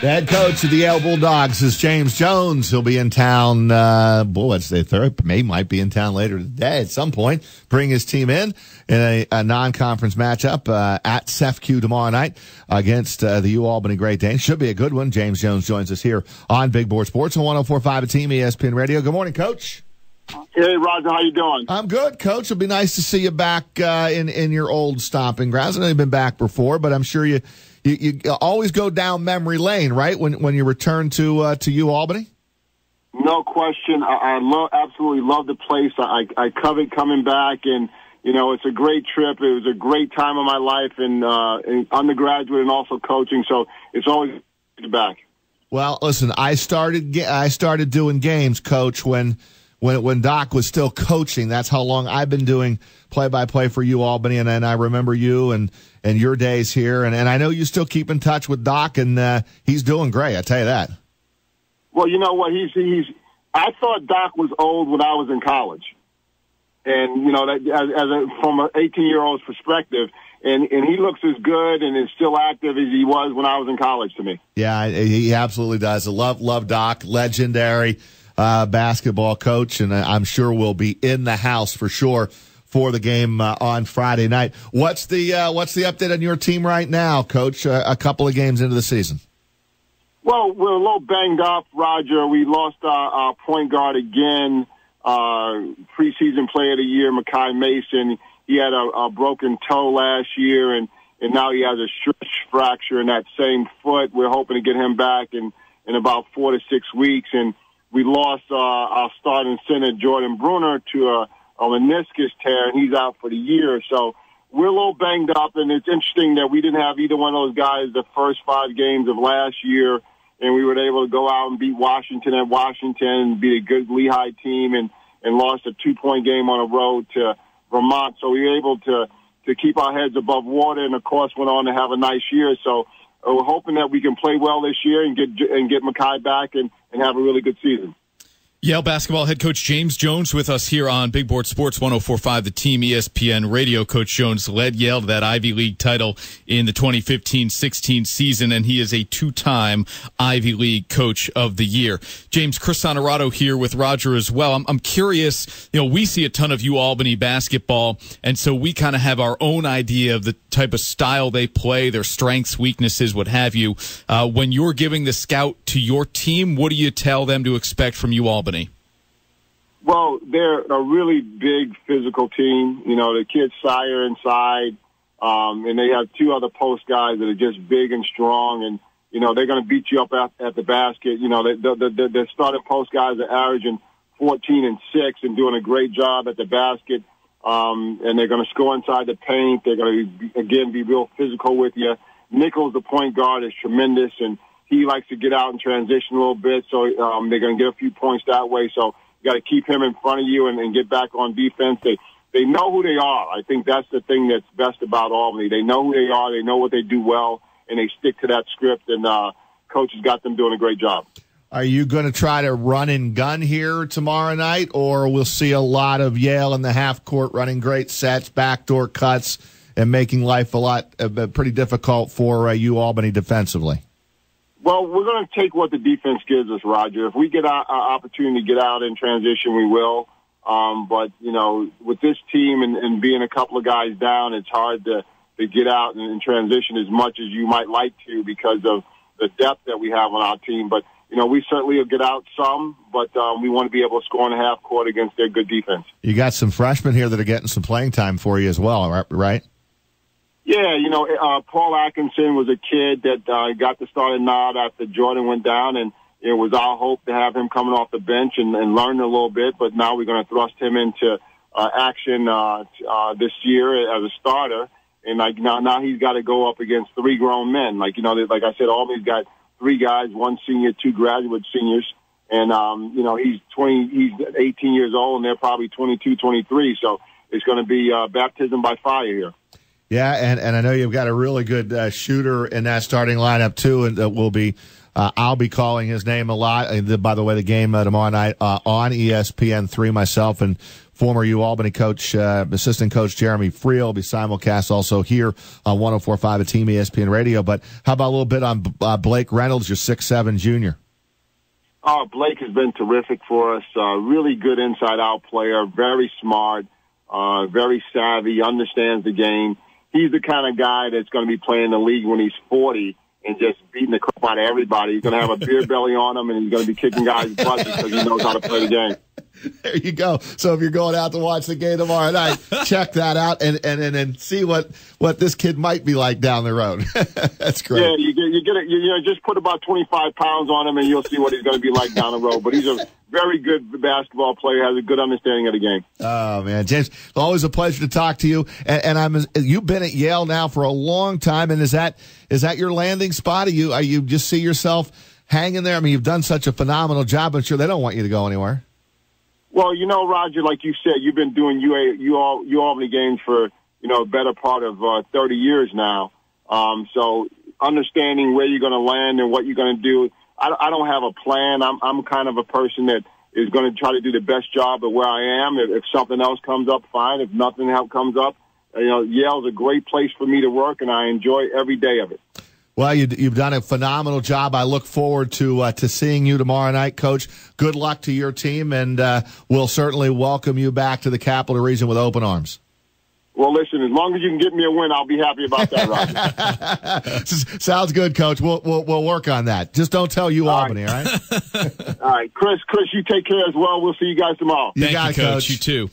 The head coach of the Yale Bulldogs is James Jones. He'll be in town, might be in town later today at some point. Bring his team in a non-conference matchup at SEFCU tomorrow night against the Albany Great Danes. Should be a good one. James Jones joins us here on Big Board Sports on 104.5 at Team ESPN Radio. Good morning, Coach. Hey, Roger, how you doing? I'm good, Coach. It'll be nice to see you back in your old stomping grounds. I know you've been back before, but I'm sure you always go down memory lane, right? When you return to Albany. No question. I absolutely love the place. I covet coming back, and it's a great trip. It was a great time of my life, and undergraduate and also coaching. So it's always good to be back. Well, listen, I started doing games, Coach, when Doc was still coaching. That's how long I've been doing play-by-play for Albany, and then I remember you and your days here, and I know you still keep in touch with Doc, and he's doing great. I tell you that. Well, you know what? I thought Doc was old when I was in college, and that from an 18-year-old's perspective, and he looks as good and is still active as he was when I was in college to me. Yeah, he absolutely does. I love Doc, legendary basketball coach, and I'm sure we'll be in the house for sure for the game on Friday night. What's the update on your team right now, Coach? A couple of games into the season. Well, we're a little banged up, Roger. We lost our point guard again, preseason player of the year, Makai Mason. He had a broken toe last year, and now he has a stretch fracture in that same foot. We're hoping to get him back in about 4 to 6 weeks, and we lost our starting center, Jordan Bruner, to a meniscus tear, and he's out for the year. So we're a little banged up, and it's interesting that we didn't have either one of those guys the first 5 games of last year, and we were able to go out and beat Washington at Washington, beat a good Lehigh team, and lost a 2-point game on the road to Vermont. So we were able to keep our heads above water, and, of course, went on to have a nice year. So we're hoping that we can play well this year and get Makai back and have a really good season. Yale basketball head coach James Jones with us here on Big Board Sports 104.5, the Team ESPN Radio. Coach Jones led Yale to that Ivy League title in the 2015-16 season, and he is a 2-time Ivy League Coach of the Year. James, Chris Honorato here with Roger as well. I'm curious, we see a ton of Albany basketball, and so we kind of have our own idea of the type of style they play, their strengths, weaknesses, what have you. When you're giving the scout to your team, what do you tell them to expect from Albany? Well, they're a really big physical team. The kids sire inside, and they have 2 other post guys that are just big and strong, and, they're going to beat you up at the basket. Their starting post guys are averaging 14 and 6 and doing a great job at the basket, and they're going to score inside the paint. They're going to, again, be real physical with you. Nichols, the point guard, is tremendous, and he likes to get out and transition a little bit, so they're going to get a few points that way. So you got to keep him in front of you and get back on defense. They know who they are. I think that's the thing that's best about Albany. They know who they are. They know what they do well, and they stick to that script, and Coach has got them doing a great job. Are you going to try to run and gun here tomorrow night, or we'll see a lot of Yale in the half court running great sets, backdoor cuts, and making life pretty difficult for Albany defensively? Well, we're going to take what the defense gives us, Roger. If we get our opportunity to get out in transition, we will. But, with this team and being a couple of guys down, it's hard to get out in transition as much as you might like to because of the depth that we have on our team. But, we certainly will get out some, but we want to be able to score in the half court against their good defense. You got some freshmen here that are getting some playing time for you as well, right? Yeah, Paul Atkinson was a kid that got the starting nod after Jordan went down, and it was our hope to have him coming off the bench and learn a little bit, but now we're going to thrust him into action this year as a starter, and now he's got to go up against 3 grown men. Like I said, Albany's got 3 guys, 1 senior, 2 graduate seniors, and he's 18 years old, and they're probably 22, 23, so it's going to be baptism by fire here. Yeah, and I know you've got a really good shooter in that starting lineup too, and will be. I'll be calling his name a lot. By the way, the game tomorrow night on ESPN3, myself and former Albany coach, assistant coach Jeremy Friel will be simulcast also here on 104.5 at Team ESPN Radio. But how about a little bit on Blake Reynolds, your 6'7" junior? Blake has been terrific for us. Really good inside-out player, very smart, very savvy, understands the game. He's the kind of guy that's going to be playing the league when he's 40 and just beating the crap out of everybody. He's going to have a beer belly on him, and he's going to be kicking guys' butts because he knows how to play the game. There you go. So if you're going out to watch the game tomorrow night, check that out and see what this kid might be like down the road. That's great. Yeah, you just put about 25 pounds on him, and you'll see what he's going to be like down the road. But he's a very good basketball player, has a good understanding of the game. Oh man, James, it's always a pleasure to talk to you. And you've been at Yale now for a long time, and is that your landing spot? Are you just see yourself hanging there? I mean, you've done such a phenomenal job. I'm sure they don't want you to go anywhere. Well, Roger, like you said, you've been doing Albany games for, a better part of 30 years now. So understanding where you're going to land and what you're going to do, I don't have a plan. I'm kind of a person that is going to try to do the best job at where I am. If something else comes up, fine. If nothing else comes up, Yale's a great place for me to work, and I enjoy every day of it. Well, you've done a phenomenal job. I look forward to seeing you tomorrow night, Coach. Good luck to your team, and we'll certainly welcome you back to the Capital Region with open arms. Well, listen, as long as you can get me a win, I'll be happy about that, Roger. Sounds good, Coach. We'll work on that. Just don't tell Albany, all right? All right, Chris, you take care as well. We'll see you guys tomorrow. Thank you, Coach. You too.